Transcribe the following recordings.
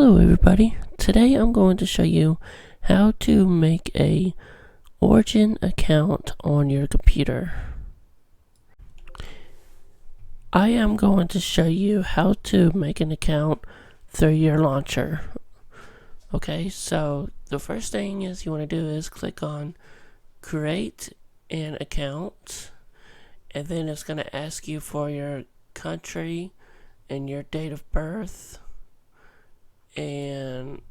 Hello everybody, today I'm going to show you how to make a Origin account on your computer. I am going to show you how to make an account through your launcher. Okay, so the first thing is you want to do is click on create an account, and then it's going to ask you for your country and your date of birth. And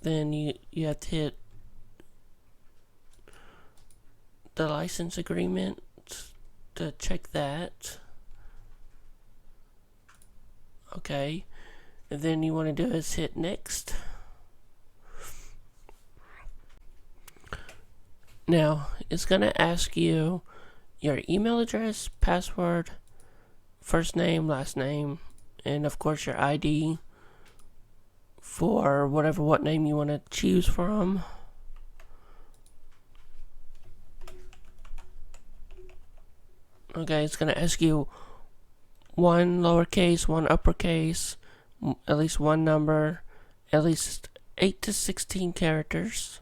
then you have to hit the license agreement to check that. Okay, and then you want to do is hit next. Now it's going to ask you your email address, password, first name, last name, and of course your ID for what name you want to choose from. Okay, it's going to ask you one lowercase, one uppercase, at least one number, at least 8 to 16 characters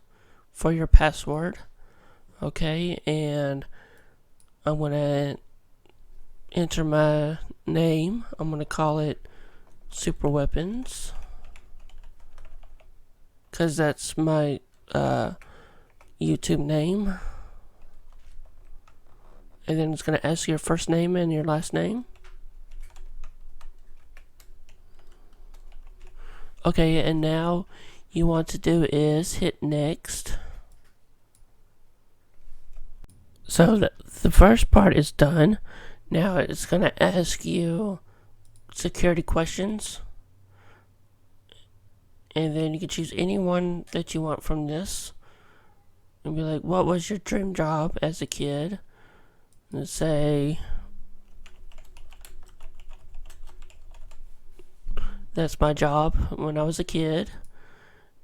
for your password. Okay, and I'm going to enter my name. I'm going to call it Super Weapons, because that's my YouTube name. And then it's going to ask your first name and your last name. Okay, and now you want to do is hit next. So the first part is done. Now it's going to ask you security questions. And then you can choose any one that you want from this. And be like, what was your dream job as a kid? And say, that's my job when I was a kid.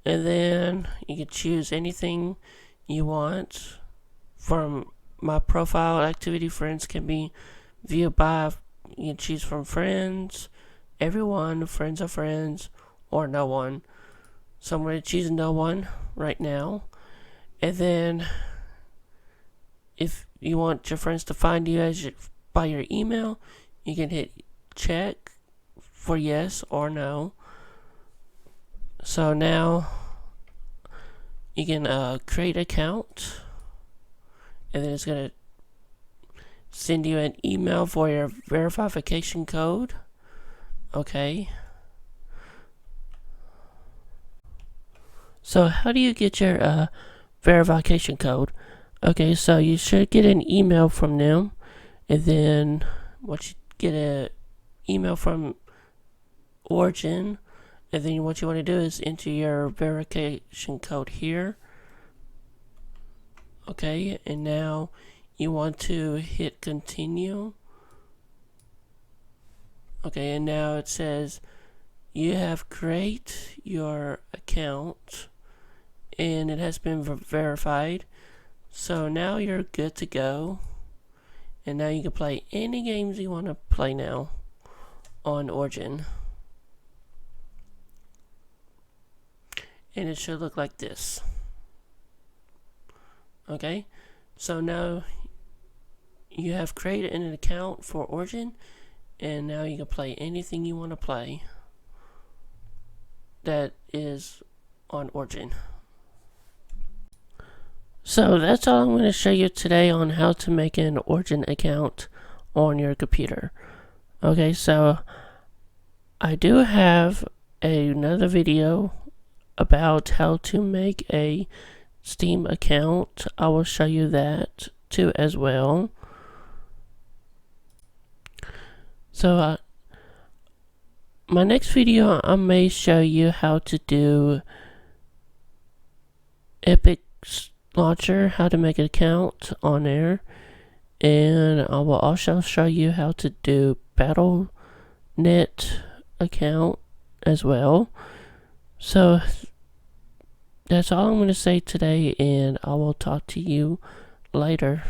And then you can choose anything you want. From my profile activity, friends can be viewed by, you can choose from friends, everyone, friends of friends, or no one. So I'm going to choose no one right now. And then if you want your friends to find you by your email, you can hit check for yes or no. So now you can create an account, and then it's going to send you an email for your verification code. Okay. So how do you get your verification code? Okay, so you should get an email from them, and then once you get an email from Origin, and then what you want to do is enter your verification code here. Okay, and now you want to hit continue. Okay, and now it says you have created your account and it has been verified. So now you're good to go, and now you can play any games you want to play now on Origin. And it should look like this. Okay, so now you have created an account for Origin, and now you can play anything you want to play that is on Origin. So that's all I'm going to show you today on how to make an Origin account on your computer. Okay, so I do have another video about how to make a Steam account. I will show you that too as well. So my next video, I may show you how to do Epic Launcher, how to make an account on there, and I will also show you how to do Battle.net account as well. So that's all I'm going to say today, and I will talk to you later.